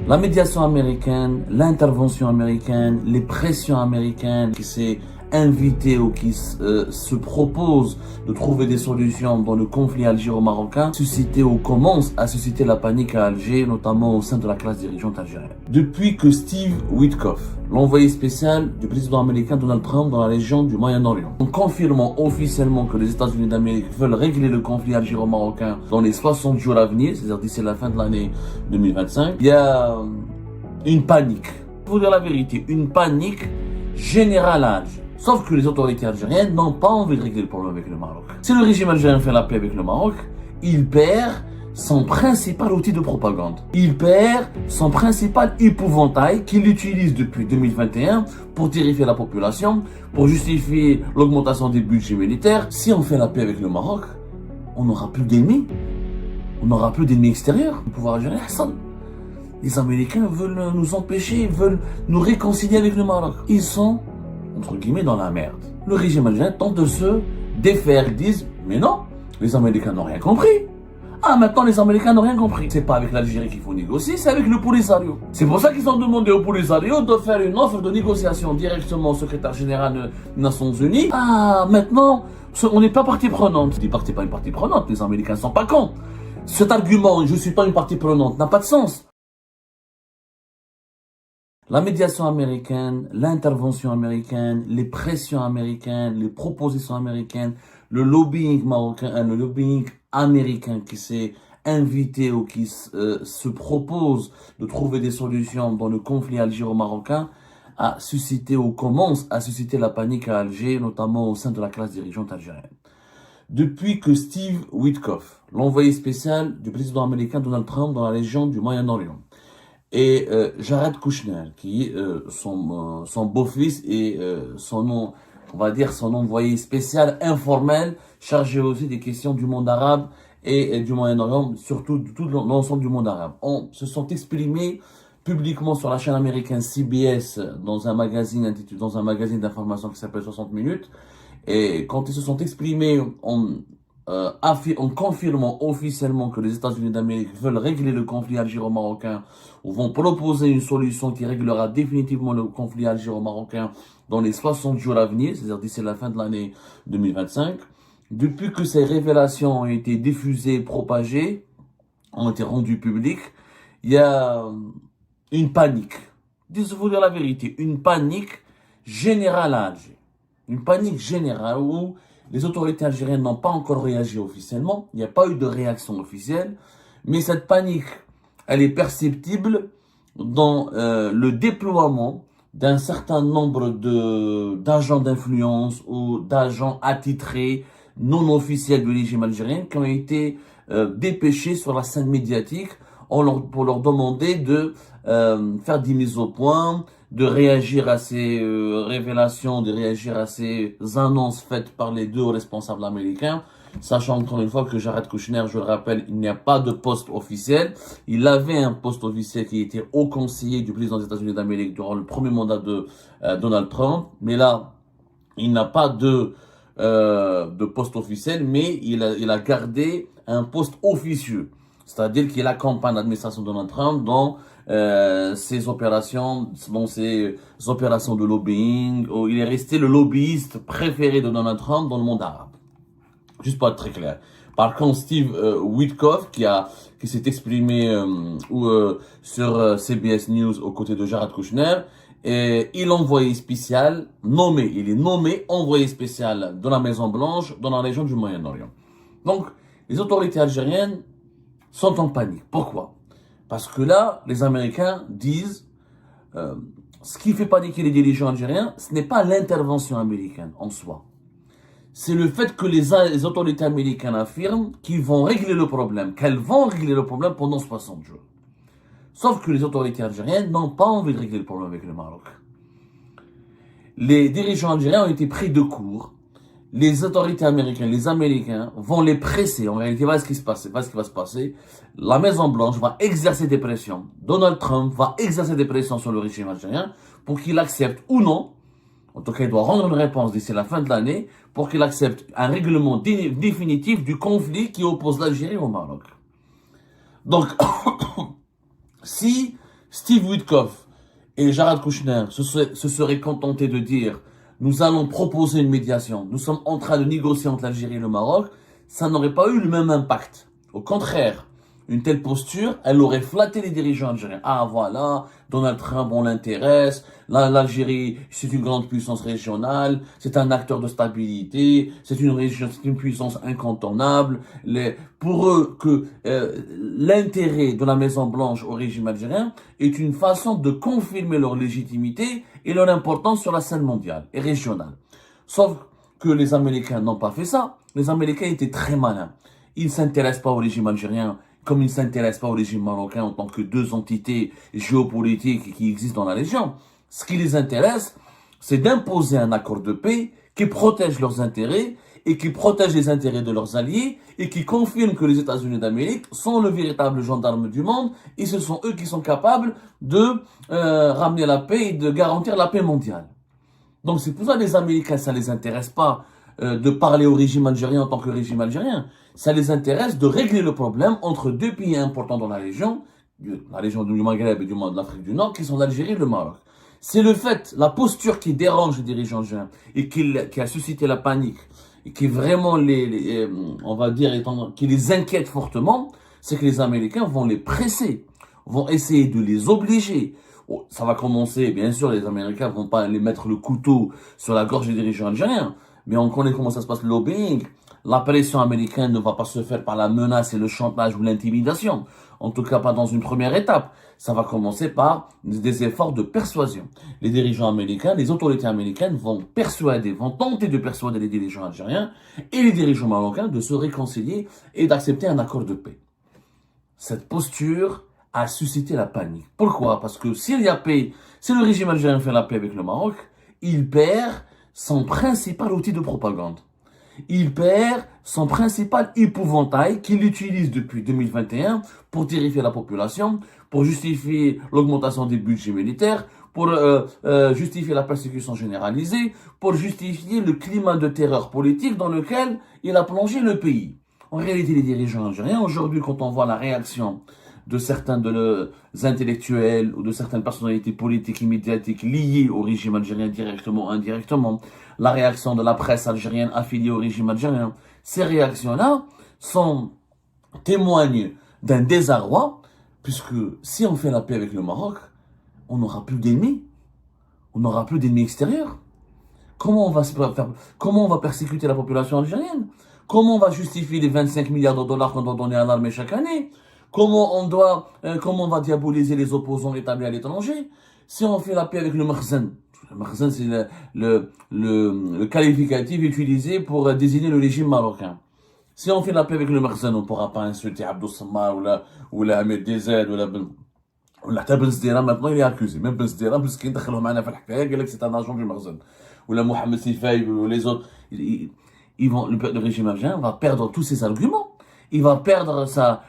La médiation américaine, l'intervention américaine, les pressions américaines qui s'est invité ou qui se propose de trouver des solutions dans le conflit algéro-marocain suscité ou commence à susciter la panique à Alger, notamment au sein de la classe dirigeante algérienne. Depuis que Steve Witkoff, l'envoyé spécial du président américain Donald Trump dans la région du Moyen-Orient, en confirmant officiellement que les États-Unis d'Amérique veulent régler le conflit algéro-marocain dans les 60 jours à venir, c'est-à-dire d'ici la fin de l'année 2025, il y a une panique. Pour vous dire la vérité, une panique générale à Alger. Sauf que les autorités algériennes n'ont pas envie de régler le problème avec le Maroc. Si le régime algérien fait la paix avec le Maroc, il perd son principal outil de propagande. Il perd son principal épouvantail qu'il utilise depuis 2021 pour terrifier la population, pour justifier l'augmentation des budgets militaires. Si on fait la paix avec le Maroc, on n'aura plus d'ennemis. On n'aura plus d'ennemis extérieurs. Le pouvoir algérien, Hassan. Les Américains veulent nous empêcher, veulent nous réconcilier avec le Maroc. Ils sont entre guillemets dans la merde. Le régime algérien tente de se défaire. Ils disent, mais non, les Américains n'ont rien compris. Ah, maintenant les Américains n'ont rien compris. C'est pas avec l'Algérie qu'il faut négocier, c'est avec le Polisario. C'est pour ça qu'ils ont demandé au Polisario de faire une offre de négociation directement au secrétaire général des Nations Unies. Ah, maintenant, on n'est pas partie prenante. Je dis pas que c'est pas une partie prenante, les Américains ne sont pas cons. Cet argument, je suis pas une partie prenante, n'a pas de sens. La médiation américaine, l'intervention américaine, les pressions américaines, les propositions américaines, le lobbying marocain, le lobbying américain qui s'est invité ou qui se propose de trouver des solutions dans le conflit algéro-marocain a suscité ou commence à susciter la panique à Alger, notamment au sein de la classe dirigeante algérienne. Depuis que Steve Witkoff, l'envoyé spécial du président américain Donald Trump dans la région du Moyen-Orient, et Jared Kushner, qui est son beau-fils et son nom, on va dire son envoyé spécial informel, chargé aussi des questions du monde arabe et du Moyen-Orient, surtout de tout l'ensemble du monde arabe. On se sont exprimés publiquement sur la chaîne américaine CBS dans un magazine d'information qui s'appelle 60 minutes. Et quand ils se sont exprimés en confirmant officiellement que les États-Unis d'Amérique veulent régler le conflit algéro-marocain ou vont proposer une solution qui réglera définitivement le conflit algéro-marocain dans les 60 jours à venir, c'est-à-dire d'ici la fin de l'année 2025. Depuis que ces révélations ont été diffusées, propagées, ont été rendues publiques, il y a une panique. Disons-vous dire la vérité, une panique générale à Alger. Une panique générale où les autorités algériennes n'ont pas encore réagi officiellement. Il n'y a pas eu de réaction officielle. Mais cette panique, elle est perceptible dans le déploiement d'un certain nombre d'agents d'influence ou d'agents attitrés non officiels du régime algérien qui ont été dépêchés sur la scène médiatique pour leur demander de faire des mises au point, de réagir à ces révélations, de réagir à ces annonces faites par les deux responsables américains, sachant encore une fois que Jared Kushner, je le rappelle, il n'y a pas de poste officiel. Il avait un poste officiel qui était haut conseiller du président des États-Unis d'Amérique durant le premier mandat de Donald Trump, mais là, il n'a pas de poste officiel, mais il a gardé un poste officieux. C'est-à-dire qu'il accompagne l'administration de Donald Trump dans ses opérations de lobbying. Il est resté le lobbyiste préféré de Donald Trump dans le monde arabe. Juste pour être très clair. Par contre, Steve Witkoff, qui s'est exprimé sur CBS News aux côtés de Jared Kushner, il est envoyé spécial, il est nommé envoyé spécial de la Maison Blanche dans la région du Moyen-Orient. Donc, les autorités algériennes sont en panique. Pourquoi? Parce que là, les Américains disent, ce qui fait paniquer les dirigeants algériens, ce n'est pas l'intervention américaine en soi. C'est le fait que les autorités américaines affirment qu'ils vont régler le problème, qu'elles vont régler le problème pendant 60 jours. Sauf que les autorités algériennes n'ont pas envie de régler le problème avec le Maroc. Les dirigeants algériens ont été pris de court. Les autorités américaines, les Américains vont les presser. En réalité, voilà ce qui va se passer. La Maison Blanche va exercer des pressions. Donald Trump va exercer des pressions sur le régime algérien pour qu'il accepte ou non. En tout cas, il doit rendre une réponse d'ici la fin de l'année pour qu'il accepte un règlement définitif du conflit qui oppose l'Algérie au Maroc. Donc, si Steve Witkoff et Jared Kushner se seraient contentés de dire nous allons proposer une médiation, nous sommes en train de négocier entre l'Algérie et le Maroc, ça n'aurait pas eu le même impact. Au contraire, une telle posture, elle aurait flatté les dirigeants algériens. Ah voilà, Donald Trump, on l'intéresse, l'Algérie, c'est une grande puissance régionale, c'est un acteur de stabilité, c'est une puissance incontournable. Pour eux, l'intérêt de la Maison-Blanche au régime algérien est une façon de confirmer leur légitimité et leur importance sur la scène mondiale et régionale. Sauf que les Américains n'ont pas fait ça. Les Américains étaient très malins. Ils ne s'intéressent pas au régime algérien comme ils ne s'intéressent pas au régime marocain en tant que deux entités géopolitiques qui existent dans la région. Ce qui les intéresse, c'est d'imposer un accord de paix qui protège leurs intérêts et qui protège les intérêts de leurs alliés et qui confirme que les États-Unis d'Amérique sont le véritable gendarme du monde et ce sont eux qui sont capables de ramener la paix et de garantir la paix mondiale. Donc c'est pour ça que les Américains, ça les intéresse pas de parler au régime algérien en tant que régime algérien. Ça les intéresse de régler le problème entre deux pays importants dans la région du Maghreb et de l'Afrique du Nord, qui sont l'Algérie et le Maroc. C'est le fait, la posture qui dérange les dirigeants algériens et qui a suscité la panique et qui vraiment on va dire, qui les inquiète fortement, c'est que les Américains vont les presser, vont essayer de les obliger. Oh, ça va commencer, bien sûr, les Américains vont pas les mettre le couteau sur la gorge des dirigeants algériens, mais on connaît comment ça se passe, le lobbying. La pression américaine ne va pas se faire par la menace et le chantage ou l'intimidation. En tout cas, pas dans une première étape. Ça va commencer par des efforts de persuasion. Les dirigeants américains, les autorités américaines vont tenter de persuader les dirigeants algériens et les dirigeants marocains de se réconcilier et d'accepter un accord de paix. Cette posture a suscité la panique. Pourquoi? Parce que s'il y a paix, si le régime algérien fait la paix avec le Maroc, il perd son principal outil de propagande. Il perd son principal épouvantail qu'il utilise depuis 2021 pour terrifier la population, pour justifier l'augmentation des budgets militaires, pour justifier la persécution généralisée, pour justifier le climat de terreur politique dans lequel il a plongé le pays. En réalité, les dirigeants algériens, aujourd'hui, quand on voit la réaction de certains de leurs intellectuels ou de certaines personnalités politiques et médiatiques liées au régime algérien directement ou indirectement, la réaction de la presse algérienne affiliée au régime algérien, ces réactions-là témoignent d'un désarroi, puisque si on fait la paix avec le Maroc, on n'aura plus d'ennemis, on n'aura plus d'ennemis extérieurs. Comment on va persécuter la population algérienne? Comment on va justifier les 25 milliards de dollars qu'on doit donner à l'armée chaque année? Comment on va diaboliser les opposants établis à l'étranger? Si on fait la paix avec le Makhzen, le Makhzen c'est le qualificatif utilisé pour désigner le régime marocain. Si on fait la paix avec le Makhzen, on ne pourra pas insulter Abdou Samar ou la Ahmed Dezed ou la Ben Sdira. Maintenant il est accusé. Même Ben Sdira, parce qu'il دخلهم معنا في الحكاية, il dit que c'est un agent du Makhzen. Ou la Mohamed Sifay ou les autres, le régime algérien va perdre tous ses arguments. Il va perdre sa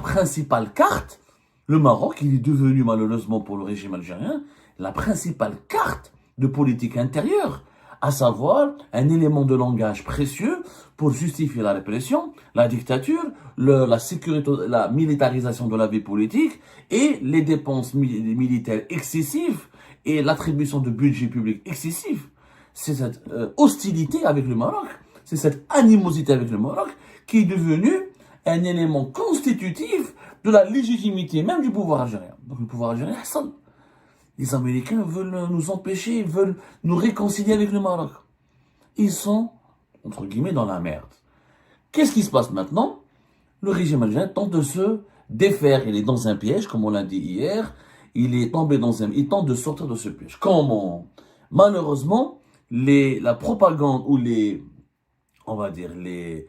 principale carte. Le Maroc, il est devenu malheureusement pour le régime algérien la principale carte de politique intérieure, à savoir un élément de langage précieux pour justifier la répression, la dictature, la sécurité, la militarisation de la vie politique et les dépenses militaires excessives et l'attribution de budget public excessif. C'est cette hostilité avec le Maroc, c'est cette animosité avec le Maroc qui est devenue un élément constitutif de la légitimité même du pouvoir algérien. Donc le pouvoir algérien, les Américains veulent nous empêcher, veulent nous réconcilier avec le Maroc. Ils sont, entre guillemets, dans la merde. Qu'est-ce qui se passe maintenant? Le régime algérien tente de se défaire. Il est dans un piège, comme on l'a dit hier. Il tente de sortir de ce piège. Comment? Malheureusement, la propagande ou on va dire, les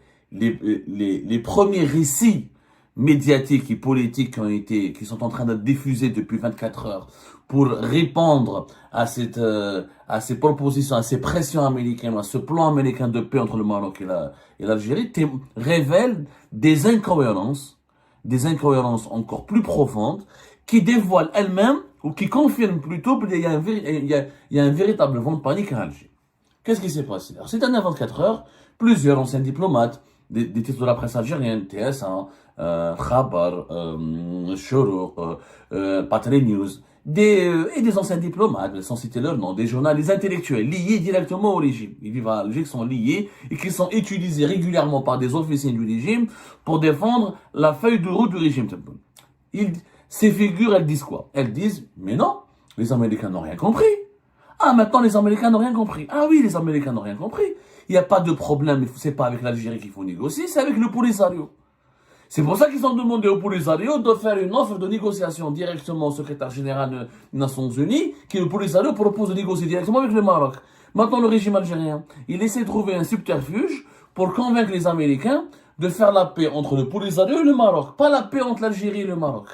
premiers récits médiatiques et politiques qui sont en train d'être diffusés depuis 24 heures pour répondre à ces propositions, à ces pressions américaines, à ce plan américain de paix entre le Maroc et l'Algérie, révèlent des incohérences encore plus profondes qui dévoilent elles-mêmes ou qui confirment plutôt qu'il y a un véritable vent de panique à Alger. Qu'est-ce qui s'est passé? Alors, c'est un 24 heures, plusieurs anciens diplomates des titres de la presse algérienne, TS1, Khabar, Shorouk, Patri News, et des anciens diplomates, sans citer leur nom, des journalistes intellectuels liés directement au régime. Ils vivent à Alger, qui sont liés et qui sont utilisés régulièrement par des officiers du régime pour défendre la feuille de route du régime Tebboune. Ces figures, elles disent quoi? Elles disent, mais non, les Américains n'ont rien compris. Ah, maintenant les Américains n'ont rien compris. Ah oui, les Américains n'ont rien compris. Il n'y a pas de problème, c'est pas avec l'Algérie qu'il faut négocier, c'est avec le Polisario. C'est pour ça qu'ils ont demandé au Polisario de faire une offre de négociation directement au secrétaire général des Nations Unies, qui le Polisario propose de négocier directement avec le Maroc. Maintenant, le régime algérien, il essaie de trouver un subterfuge pour convaincre les Américains de faire la paix entre le Polisario et le Maroc, pas la paix entre l'Algérie et le Maroc.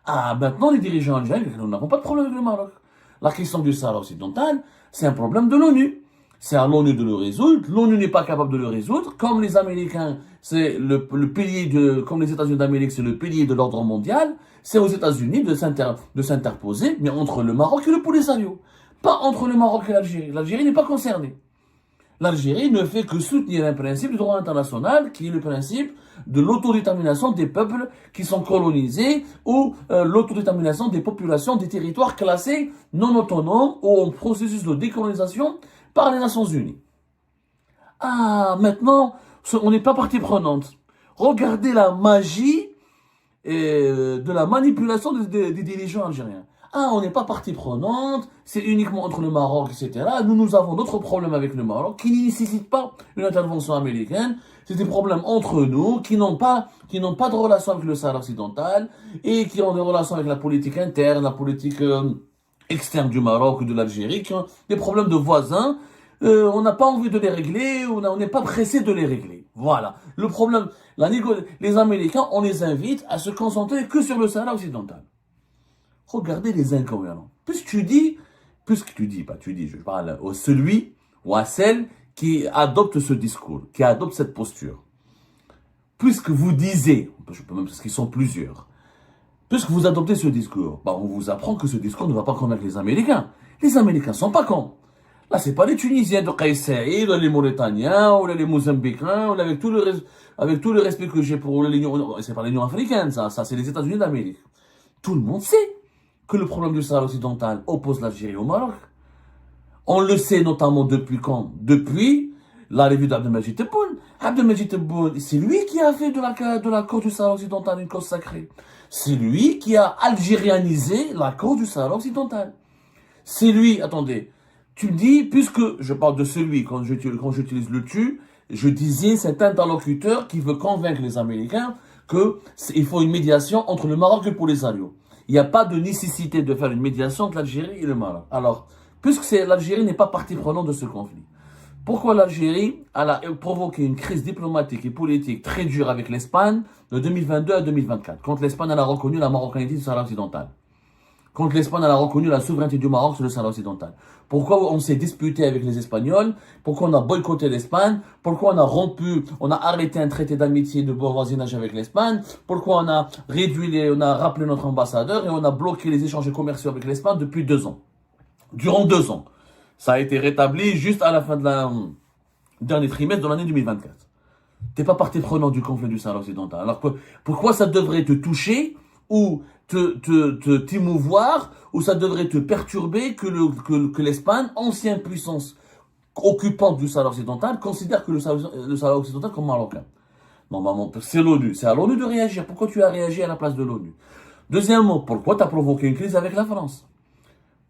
Ah, maintenant, les dirigeants algériens, nous n'avons pas de problème avec le Maroc. La question du Sahara occidental, c'est un problème de l'ONU. C'est à l'ONU de le résoudre. L'ONU n'est pas capable de le résoudre. Comme les Américains, c'est le pilier comme les États-Unis d'Amérique, c'est le pilier de l'ordre mondial. C'est aux États-Unis de s'interposer, mais entre le Maroc et le Polisario. Pas entre le Maroc et l'Algérie. L'Algérie n'est pas concernée. L'Algérie ne fait que soutenir un principe du droit international qui est le principe de l'autodétermination des peuples qui sont colonisés ou l'autodétermination des populations des territoires classés non autonomes ou en processus de décolonisation par les Nations Unies. Ah, maintenant, on n'est pas partie prenante. Regardez la magie de la manipulation des dirigeants algériens. Ah, on n'est pas partie prenante, c'est uniquement entre le Maroc, etc. Nous avons d'autres problèmes avec le Maroc qui ne nécessitent pas une intervention américaine. C'est des problèmes entre nous qui n'ont pas de relation avec le Sahara occidental et qui ont des relations avec la politique interne, la politique externe du Maroc ou de l'Algérie, qui ont des problèmes de voisins. On n'a pas envie de les régler, on n'est pas pressé de les régler. Voilà. Le problème, les Américains, on les invite à se concentrer que sur le Sahara occidental. Regardez les inconvénients. Je parle à celui ou à celle qui adopte ce discours, qui adopte cette posture. Puisque vous disiez, je peux même parce qu'ils sont plusieurs, puisque vous adoptez ce discours, on vous apprend que ce discours ne va pas convaincre les Américains. Les Américains sont pas cons. Là, c'est pas les Tunisiens de Kais Saïd, ou les Mauritaniens, ou les Mozambicains, ou avec tout le respect que j'ai pour l'Union, c'est pas l'Union africaine, ça c'est les États-Unis d'Amérique. Tout le monde sait que le problème du Sahara occidental oppose l'Algérie au Maroc. On le sait notamment depuis quand? Depuis la revue d'Abdelmajid Tebboune. Abdelmajid Tebboune, c'est lui qui a fait de la cause du Sahara occidental une cause sacrée. C'est lui qui a algérianisé la cause du Sahara occidental. C'est lui, attendez, tu me dis, puisque je parle de celui, quand j'utilise le tu, je disais cet interlocuteur qui veut convaincre les Américains qu'il faut une médiation entre le Maroc et le Polisario. Il n'y a pas de nécessité de faire une médiation entre l'Algérie et le Maroc. Alors, puisque l'Algérie n'est pas partie prenante de ce conflit, pourquoi l'Algérie a provoqué une crise diplomatique et politique très dure avec l'Espagne de 2022 à 2024, quand l'Espagne a reconnu la marocanité du Sahara occidental, quand l'Espagne a reconnu la souveraineté du Maroc sur le Sahara occidental. Pourquoi on s'est disputé avec les Espagnols? Pourquoi on a boycotté l'Espagne? Pourquoi on a arrêté un traité d'amitié de bon voisinage avec l'Espagne? Pourquoi on a rappelé notre ambassadeur et on a bloqué les échanges commerciaux avec l'Espagne depuis 2 ans? Durant 2 ans. Ça a été rétabli juste à la fin de dernier trimestre de l'année 2024. T'es pas partie prenante du conflit du Sahara occidental. Alors pourquoi ça devrait te toucher ou t'émouvoir, ou ça devrait te perturber que l'Espagne, ancienne puissance occupante du Sahara occidental, considère que le Sahara occidental comme marocain? Normalement, c'est l'ONU. C'est à l'ONU de réagir. Pourquoi tu as réagi à la place de l'ONU? Deuxièmement, pourquoi tu as provoqué une crise avec la France?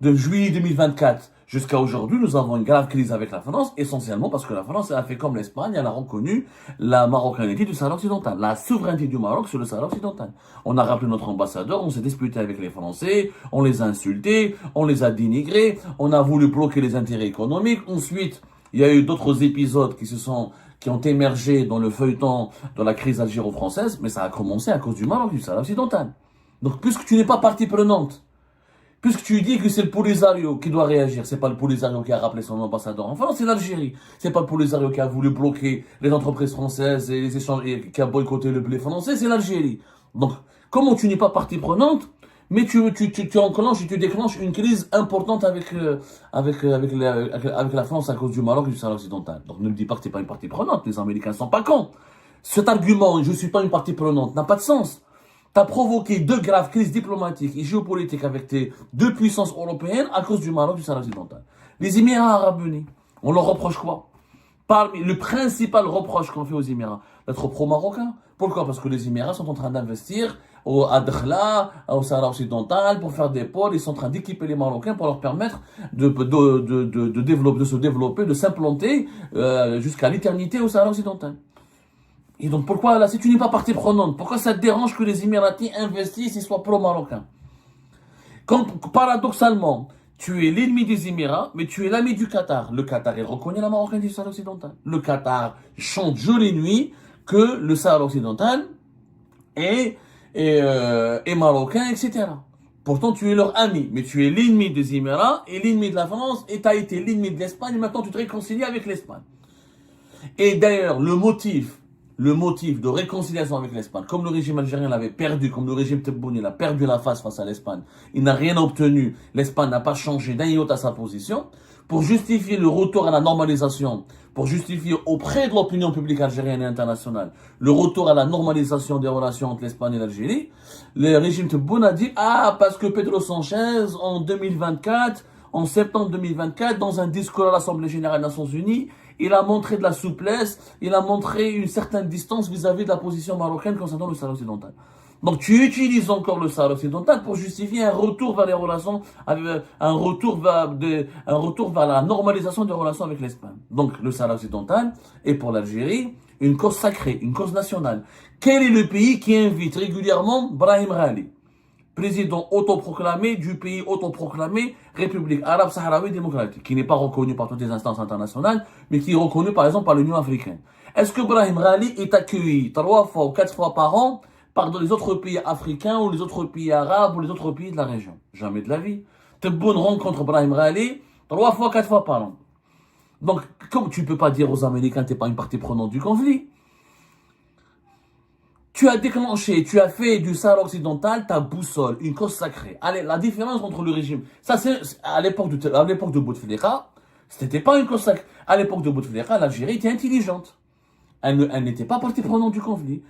De juillet 2024 jusqu'à aujourd'hui, nous avons une grave crise avec la France, essentiellement parce que la France a fait comme l'Espagne, elle a reconnu la marocanité du Sahara occidental, la souveraineté du Maroc sur le Sahara occidental. On a rappelé notre ambassadeur, on s'est disputé avec les Français, on les a insultés, on les a dénigrés, on a voulu bloquer les intérêts économiques. Ensuite, il y a eu d'autres épisodes qui ont émergé dans le feuilleton de la crise algéro-française, mais ça a commencé à cause du Maroc, du Sahara occidental. Donc, puisque tu n'es pas partie prenante, puisque tu dis que c'est le Polisario qui doit réagir, c'est pas le Polisario qui a rappelé son ambassadeur en France, c'est l'Algérie. C'est pas le Polisario qui a voulu bloquer les entreprises françaises et les échanges, et qui a boycotté le blé français, c'est l'Algérie. Donc, comment tu n'es pas partie prenante, mais tu déclenches une crise importante avec la France à cause du Maroc et du Sahara occidental. Donc, ne me dis pas que t'es pas une partie prenante, les Américains sont pas cons. Cet argument, je ne suis pas une partie prenante, n'a pas de sens. Tu as provoqué deux graves crises diplomatiques et géopolitiques avec tes deux puissances européennes à cause du Maroc, du Sahara occidental. Les Émirats arabes unis, on leur reproche quoi? Parmi le principal reproche qu'on fait aux Émirats, d'être pro-marocain. Pourquoi? Parce que les Émirats sont en train d'investir à Dakhla, au Sahara occidental, pour faire des pôles. Ils sont en train d'équiper les Marocains pour leur permettre de se développer, de s'implanter jusqu'à l'éternité au Sahara occidental. Et donc pourquoi là, si tu n'es pas partie prenante, pourquoi ça te dérange que les Émiratis investissent et soient pro-marocains? Quand, paradoxalement, tu es l'ennemi des Émirats, mais tu es l'ami du Qatar. Le Qatar, il reconnaît la Marocaine du Sahara occidental. Le Qatar chante jour et nuit que le Sahara occidental est marocain, etc. Pourtant, tu es leur ami, mais tu es l'ennemi des Émirats et l'ennemi de la France, et tu as été l'ennemi de l'Espagne, et maintenant tu te réconcilies avec l'Espagne. Et d'ailleurs, le motif de réconciliation avec l'Espagne, comme le régime algérien l'avait perdu, comme le régime Tebboune il a perdu la face à l'Espagne, il n'a rien obtenu, l'Espagne n'a pas changé d'un iota sa position, pour justifier le retour à la normalisation, pour justifier auprès de l'opinion publique algérienne et internationale, le retour à la normalisation des relations entre l'Espagne et l'Algérie, le régime Tebboune a dit, parce que Pedro Sanchez, en septembre 2024, dans un discours à l'Assemblée Générale des Nations Unies, il a montré de la souplesse, il a montré une certaine distance vis-à-vis de la position marocaine concernant le Sahara occidental. Donc tu utilises encore le Sahara occidental pour justifier un retour vers les relations, un retour vers la normalisation des relations avec l'Espagne. Donc le Sahara occidental est pour l'Algérie une cause sacrée, une cause nationale. Quel est le pays qui invite régulièrement Brahim Ghali, président autoproclamé du pays autoproclamé République arabe sahraoui démocratique, qui n'est pas reconnu par toutes les instances internationales, mais qui est reconnu par exemple par l'Union africaine. Est-ce que Brahim Ghali est accueilli 3 fois ou 4 fois par an par les autres pays africains ou les autres pays arabes ou les autres pays de la région? Jamais de la vie. Tebboune rencontre Brahim Ghali 3 fois, 4 fois par an. Donc, comme tu ne peux pas dire aux Américains, tu n'es pas une partie prenante du conflit, tu as déclenché, tu as fait du Sahara occidental ta boussole, une cause sacrée. Allez, la différence entre le régime, ça c'est à l'époque de Bouteflika, c'était pas une cause sacrée. À l'époque de Bouteflika, l'Algérie était intelligente. Elle n'était pas partie prenante du conflit.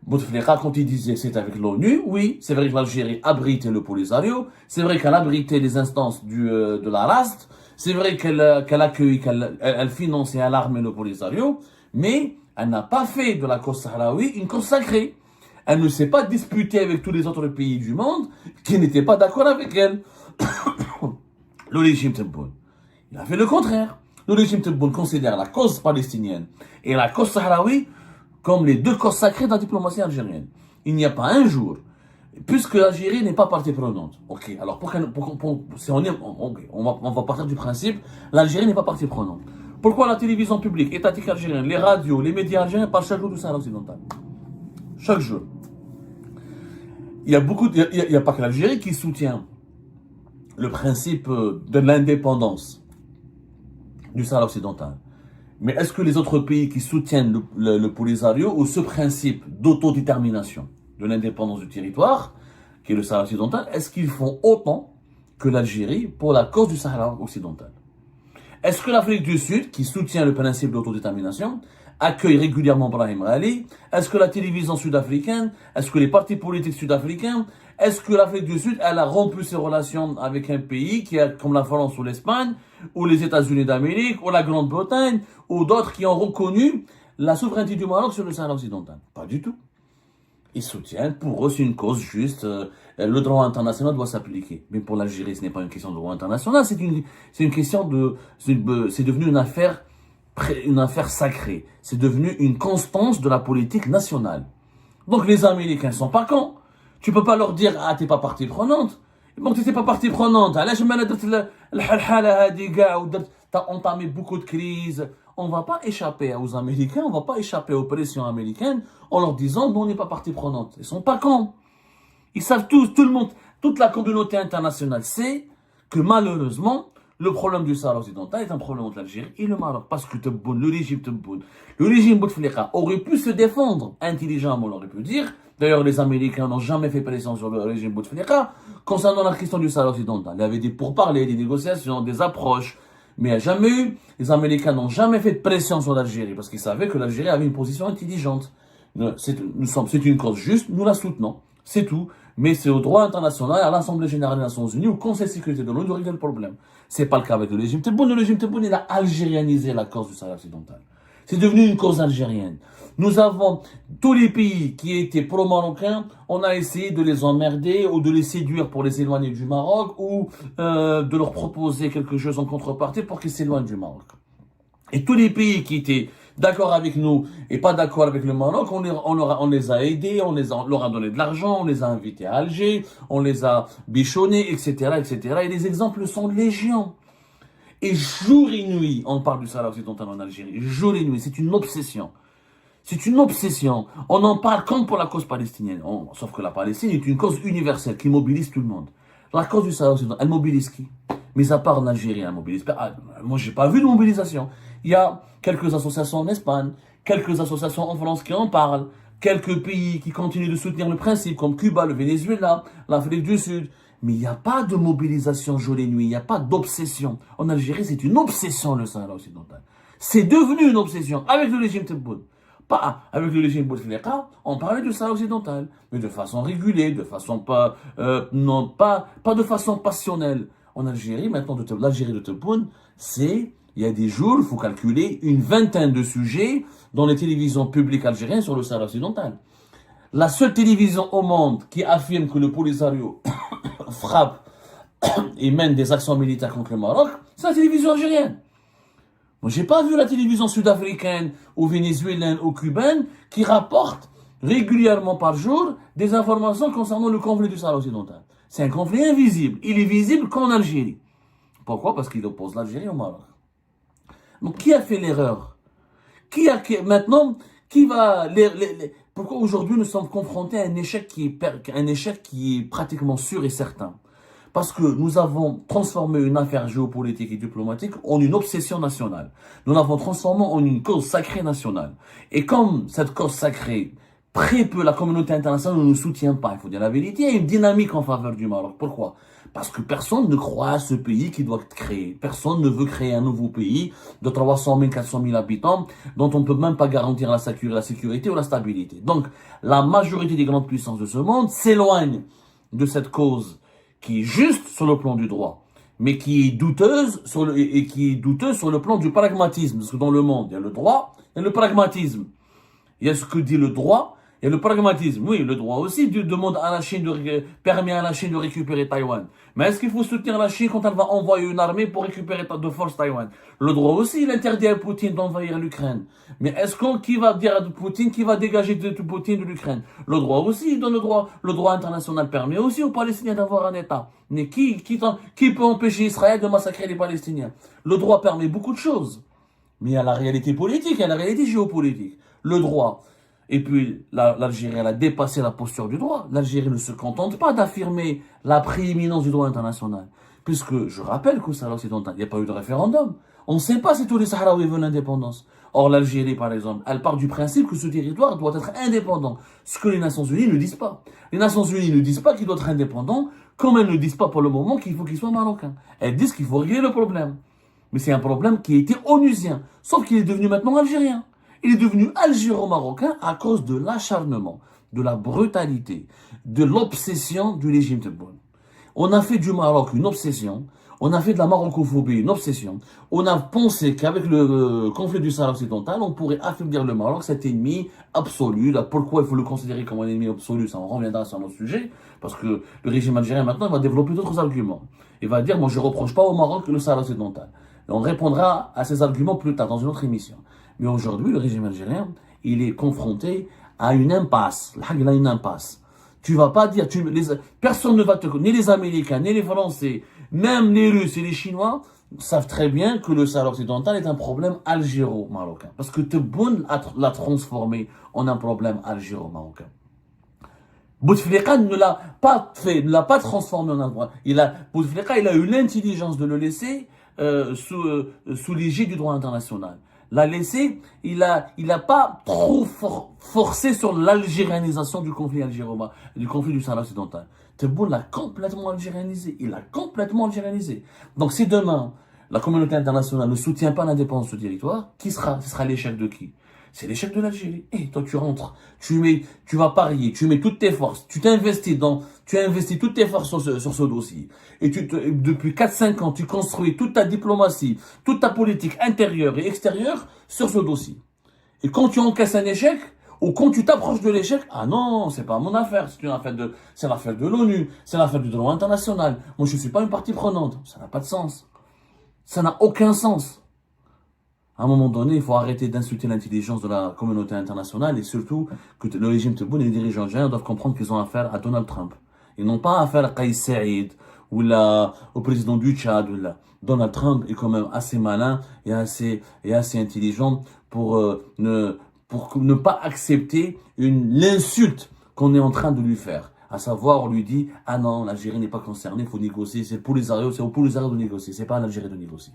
Bouteflika, quand il disait c'est avec l'ONU, oui, c'est vrai que l'Algérie abritait le Polisario, c'est vrai qu'elle abritait les instances de la RAST, c'est vrai qu'elle accueillait, qu'elle finançait, elle armait le Polisario, mais elle n'a pas fait de la cause sahraoui une cause sacrée. Elle ne s'est pas disputée avec tous les autres pays du monde qui n'étaient pas d'accord avec elle. Le régime Tebboune, il a fait le contraire. Le régime Tebboune considère la cause palestinienne et la cause sahraoui comme les deux causes sacrées de la diplomatie algérienne. Il n'y a pas un jour, puisque l'Algérie n'est pas partie prenante. Ok, alors on va partir du principe, l'Algérie n'est pas partie prenante. Pourquoi la télévision publique, étatique algérienne, les radios, les médias algériens parlent chaque jour du Sahara occidental? Chaque jour. Il y a pas que l'Algérie qui soutient le principe de l'indépendance du Sahara occidental. Mais est-ce que les autres pays qui soutiennent le Polisario ou ce principe d'autodétermination de l'indépendance du territoire, qui est le Sahara occidental, est-ce qu'ils font autant que l'Algérie pour la cause du Sahara occidental? Est-ce que l'Afrique du Sud, qui soutient le principe d'autodétermination, accueille régulièrement Brahim Ghali? Est-ce que la télévision sud-africaine, est-ce que les partis politiques sud-africains, est-ce que l'Afrique du Sud, elle a rompu ses relations avec un pays comme la France ou l'Espagne, ou les États-Unis d'Amérique, ou la Grande-Bretagne, ou d'autres qui ont reconnu la souveraineté du Maroc sur le Sahara occidental? Pas du tout. Ils soutiennent, pour eux, c'est une cause juste, le droit international doit s'appliquer. Mais pour l'Algérie, ce n'est pas une question de droit international, c'est une question c'est devenu une affaire sacrée. C'est devenu une constance de la politique nationale. Donc les Américains sont pas cons. Tu peux pas leur dire, t'es pas partie prenante. Bon, t'es pas partie prenante. T'as entamé beaucoup de crises. On va pas échapper aux Américains, on va pas échapper aux pressions américaines en leur disant, non, on n'est pas partie prenante. Ils sont pas cons. Ils savent tous, tout le monde, toute la communauté internationale sait que malheureusement, le problème du Sahara occidental est un problème entre l'Algérie et le Maroc. Parce que le régime Bouteflika aurait pu se défendre intelligemment, on aurait pu dire. D'ailleurs, les Américains n'ont jamais fait pression sur le régime Bouteflika concernant la question du Sahara occidental. Il y avait des pourparlers, des négociations, des approches. Mais il n'y a jamais eu, les Américains n'ont jamais fait de pression sur l'Algérie parce qu'ils savaient que l'Algérie avait une position intelligente. C'est une cause juste, nous la soutenons. C'est tout. Mais c'est au droit international, à l'Assemblée Générale des Nations Unies, au Conseil de sécurité de l'ONU de régler le problème. C'est pas le cas avec le régime Tebboune. Le régime Tebboune, il a algérianisé la cause du Sahara occidental. C'est devenu une cause algérienne. Nous avons tous les pays qui étaient pro-marocains, on a essayé de les emmerder ou de les séduire pour les éloigner du Maroc ou de leur proposer quelque chose en contrepartie pour qu'ils s'éloignent du Maroc. Et tous les pays qui étaient d'accord avec nous et pas d'accord avec le Maroc, on les a aidés, on leur a donné de l'argent, on les a invités à Alger, on les a bichonnés, etc., etc. Et les exemples sont légion. Et jour et nuit, on parle du Sahara occidental en Algérie. Jour et nuit, c'est une obsession. C'est une obsession. On en parle comme pour la cause palestinienne. Sauf que la Palestine est une cause universelle qui mobilise tout le monde. La cause du Sahara occidental, elle mobilise qui? Mis à part en Algérie, elle mobilise pas. Moi, j'ai pas vu de mobilisation. Il y a quelques associations en Espagne, quelques associations en France qui en parlent, quelques pays qui continuent de soutenir le principe, comme Cuba, le Venezuela, l'Afrique du Sud. Mais il n'y a pas de mobilisation jour et nuit, il n'y a pas d'obsession. En Algérie, c'est une obsession, le Sahara occidental. C'est devenu une obsession avec le régime Tebboune. Pas avec le régime Bouteflika, on parlait du Sahara occidental, mais de façon régulée, de façon pas de façon passionnelle. En Algérie, maintenant, l'Algérie de Tebboune, il y a des jours, il faut calculer une vingtaine de sujets dans les télévisions publiques algériennes sur le Sahara occidental. La seule télévision au monde qui affirme que le Polisario frappe et mène des actions militaires contre le Maroc, c'est la télévision algérienne. Moi, j'ai pas vu la télévision sud-africaine ou vénézuélienne ou cubaine qui rapporte régulièrement par jour des informations concernant le conflit du Sahara occidental. C'est un conflit invisible. Il est visible qu'en Algérie. Pourquoi? Parce qu'il oppose l'Algérie au Maroc. Donc, qui a fait l'erreur? Maintenant, qui va... Pourquoi aujourd'hui nous sommes confrontés à un échec qui est pratiquement sûr et certain? Parce que nous avons transformé une affaire géopolitique et diplomatique en une obsession nationale. Nous l'avons transformé en une cause sacrée nationale. Et comme cette cause sacrée, très peu la communauté internationale ne nous soutient pas, il faut dire la vérité, il y a une dynamique en faveur du Maroc. Pourquoi? Parce que personne ne croit à ce pays qui doit être créé. Personne ne veut créer un nouveau pays de 300 000, 400 000 habitants dont on ne peut même pas garantir la sécurité ou la stabilité. Donc, la majorité des grandes puissances de ce monde s'éloignent de cette cause qui est juste sur le plan du droit, mais qui est douteuse sur le plan du pragmatisme. Parce que dans le monde, il y a le droit et le pragmatisme. Il y a ce que dit le droit et le pragmatisme. Oui, le droit aussi demande à la Chine permet à la Chine de récupérer Taïwan. Mais est-ce qu'il faut soutenir la Chine quand elle va envoyer une armée pour récupérer de force Taïwan? Le droit aussi, il interdit à Poutine d'envahir l'Ukraine. Mais est-ce qui va dire à Poutine qui va dégager Poutine de l'Ukraine? Le droit aussi, il donne le droit. Le droit international permet aussi aux Palestiniens d'avoir un État. Mais qui peut empêcher Israël de massacrer les Palestiniens? Le droit permet beaucoup de choses. Mais il y a la réalité politique, il y a la réalité géopolitique. Le droit. Et puis, l'Algérie, elle a dépassé la posture du droit. L'Algérie ne se contente pas d'affirmer la prééminence du droit international. Puisque, je rappelle qu'au Sahara occidental, il n'y a pas eu de référendum. On ne sait pas si tous les Sahraouis veulent l'indépendance. Or, l'Algérie, par exemple, elle part du principe que ce territoire doit être indépendant. Ce que les Nations Unies ne disent pas. Les Nations Unies ne disent pas qu'il doit être indépendant, comme elles ne disent pas pour le moment qu'il faut qu'il soit marocain. Elles disent qu'il faut régler le problème. Mais c'est un problème qui a été onusien. Sauf qu'il est devenu maintenant algérien. Il est devenu algéro-marocain à cause de l'acharnement, de la brutalité, de l'obsession du régime Tebboune. On a fait du Maroc une obsession, on a fait de la marocophobie une obsession, on a pensé qu'avec le conflit du Sahara occidental, on pourrait affaiblir le Maroc, cet ennemi absolu. Là, pourquoi il faut le considérer comme un ennemi absolu, ça en reviendra sur notre sujet, parce que le régime algérien maintenant va développer d'autres arguments. Il va dire, moi je ne reproche pas au Maroc le Sahara occidental. Et on répondra à ces arguments plus tard dans une autre émission. Mais aujourd'hui, le régime algérien, il est confronté à une impasse. Il a une impasse. Tu vas pas dire, personne ne va te, ni les Américains, ni les Français, même les Russes et les Chinois savent très bien que le Sahara occidental est un problème algéro-marocain. Parce que Tebboune l'a transformé en un problème algéro-marocain. Bouteflika ne l'a pas fait, ne l'a pas transformé en un problème. Bouteflika, il a eu l'intelligence de le laisser sous l'égide du droit international. L'a laissé, il a pas trop forcé sur l'algérianisation du conflit du Sahara occidental. Tebboune l'a complètement algérianisé. Il l'a complètement algérianisé. Donc si demain, la communauté internationale ne soutient pas l'indépendance de ce territoire, ce sera l'échec de qui? c'est l'échec de l'Algérie. Et toi, tu rentres, tu vas parier, tu mets toutes tes forces, tu investis toutes tes forces sur ce dossier. Et depuis 4-5 ans, tu construis toute ta diplomatie, toute ta politique intérieure et extérieure sur ce dossier. Et quand tu encaisses un échec, ou quand tu t'approches de l'échec, ah non, c'est pas mon affaire, c'est l'affaire de l'ONU, c'est l'affaire du droit international. Moi, je suis pas une partie prenante. Ça n'a pas de sens. Ça n'a aucun sens. À un moment donné, il faut arrêter d'insulter l'intelligence de la communauté internationale et surtout que le régime Tebboune et les dirigeants algériens doivent comprendre qu'ils ont affaire à Donald Trump. Ils n'ont pas affaire à Kais Saïd ou au président du Tchad. Donald Trump est quand même assez malin et assez intelligent pour ne pas accepter l'insulte qu'on est en train de lui faire. À savoir, on lui dit, ah non, l'Algérie n'est pas concernée, il faut négocier, c'est pour les Arabes de négocier, c'est pas à l'Algérie de négocier.